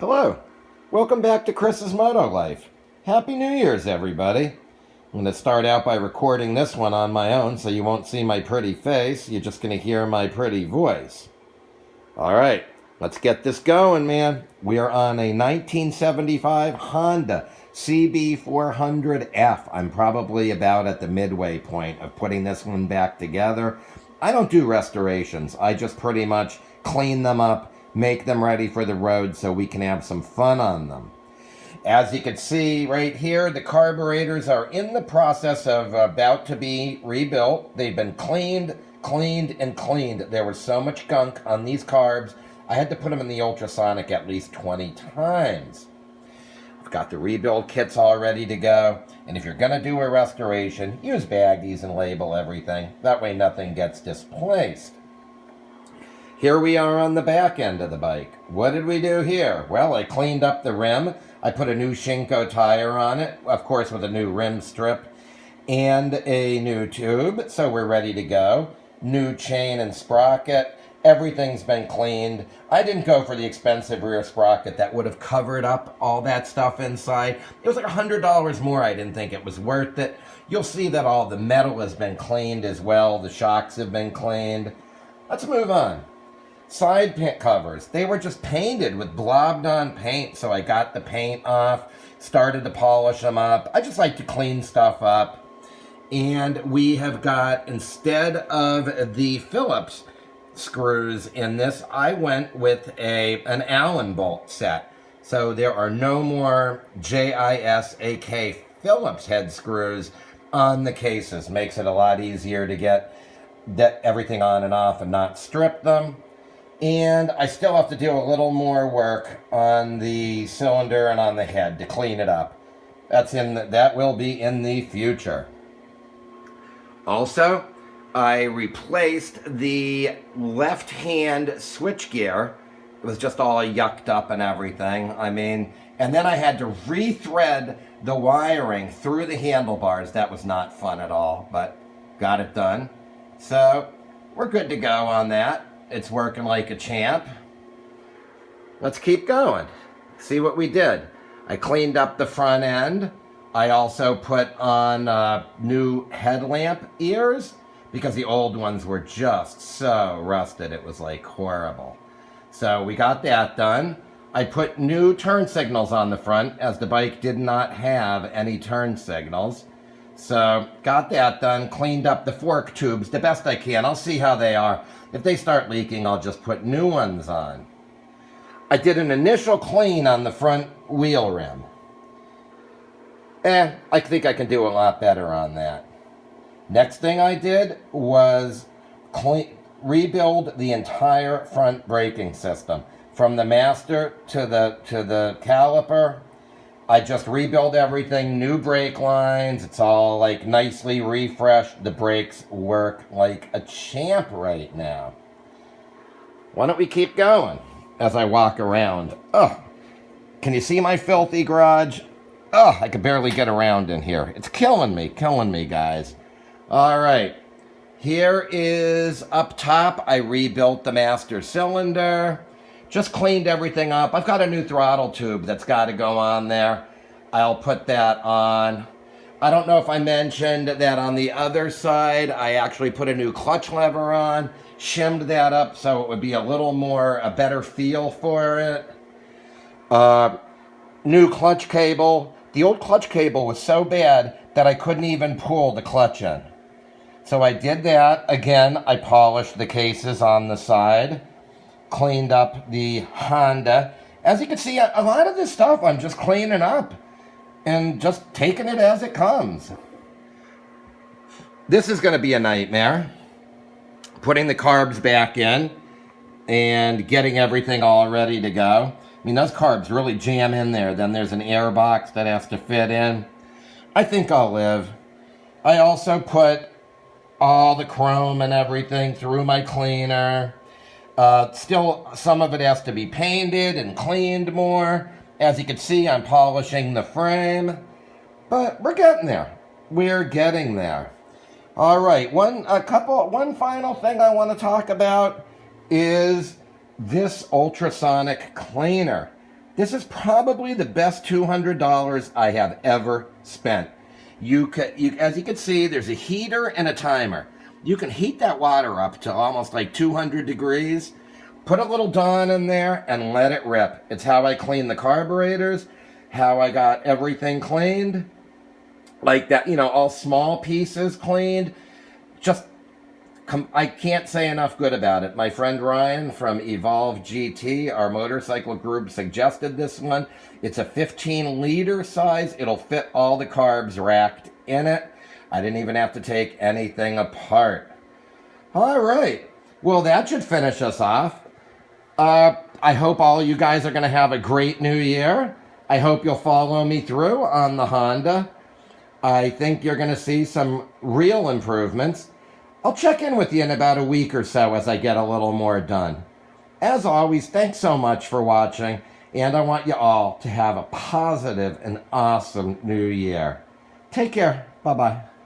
Hello, welcome back to Chris's Moto Life. Happy New Year's, everybody. I'm going to start out by recording this one on my own so you won't see my pretty face. You're just going to hear my pretty voice. Alright, let's get this going, man. We are on a 1975 Honda CB400F. I'm probably about at the midway point of putting this one back together. I don't do restorations. I just pretty much clean them up, make them ready for the road so we can have some fun on them. As you can see right here, the carburetors are in the process of about to be rebuilt. They've been cleaned, and cleaned. There was so much gunk on these carbs, I had to put them in the ultrasonic at least 20 times. I've got the rebuild kits all ready to go. And if you're going to do a restoration, use baggies and label everything. That way nothing gets displaced. Here we are on the back end of the bike. What did we do here? Well, I cleaned up the rim. I put a new Shinko tire on it, of course with a new rim strip and a new tube, so we're ready to go. New chain and sprocket. Everything's been cleaned. I didn't go for the expensive rear sprocket that would have covered up all that stuff inside. It was like $100 more. I didn't think it was worth it. You'll see that all the metal has been cleaned as well. The shocks have been cleaned. Let's move on. Side pit covers. They were just painted with blobbed on paint, so I got the paint off, started to polish them up. I just like to clean stuff up. And we have got, instead of the Phillips screws in this, I went with an Allen bolt set. So there are no more JISAK Phillips head screws on the cases. Makes it a lot easier to get everything on and off and not strip them. And I still have to do a little more work on the cylinder and on the head to clean it up. That will be in the future. Also, I replaced the left-hand switchgear. It was just all yucked up and everything. And then I had to re-thread the wiring through the handlebars. That was not fun at all, but got it done. So, we're good to go on that. It's working like a champ. Let's keep going. See what we did. I cleaned up the front end. I also put on new headlamp ears because the old ones were just so rusted. It was like horrible. So we got that done. I put new turn signals on the front as the bike did not have any turn signals. So got that done. Cleaned up the fork tubes the best I can. I'll see how they are. If they start leaking, I'll just put new ones on. I did an initial clean on the front wheel rim. I think I can do a lot better on that. Next thing I did was rebuild the entire front braking system. From the master to the caliper, I just rebuilt everything, new brake lines. It's all like nicely refreshed. The brakes work like a champ right now. Why don't we keep going as I walk around? Oh, can you see my filthy garage? Oh, I could barely get around in here. It's killing me, guys. All right, here is up top. I rebuilt the master cylinder. Just cleaned everything up. I've got a new throttle tube that's got to go on there. I'll put that on. I don't know if I mentioned that on the other side, I actually put a new clutch lever on, shimmed that up so it would be a better feel for it. New clutch cable. The old clutch cable was so bad that I couldn't even pull the clutch in. So I did that. Again, I polished the cases on the side. Cleaned up the Honda. As you can see, a lot of this stuff I'm just cleaning up and just taking it as it comes. This is going to be a nightmare. Putting the carbs back in and getting everything all ready to go. Those carbs really jam in there. Then there's an air box that has to fit in. I think I'll live. I also put all the chrome and everything through my cleaner. Still, some of it has to be painted and cleaned more. As you can see, I'm polishing the frame. But we're getting there. We're getting there. All right, one final thing I want to talk about is this Ultrasonic Cleaner. This is probably the best $200 I have ever spent. As you can see, there's a heater and a timer. You can heat that water up to almost like 200 degrees. Put a little Dawn in there and let it rip. It's how I clean the carburetors, how I got everything cleaned. Like that, all small pieces cleaned. I can't say enough good about it. My friend Ryan from Evolve GT, our motorcycle group, suggested this one. It's a 15-liter size. It'll fit all the carbs racked in it. I didn't even have to take anything apart. All right. Well, that should finish us off. I hope all you guys are going to have a great new year. I hope you'll follow me through on the Honda. I think you're going to see some real improvements. I'll check in with you in about a week or so as I get a little more done. As always, thanks so much for watching, and I want you all to have a positive and awesome new year. Take care. Bye-bye.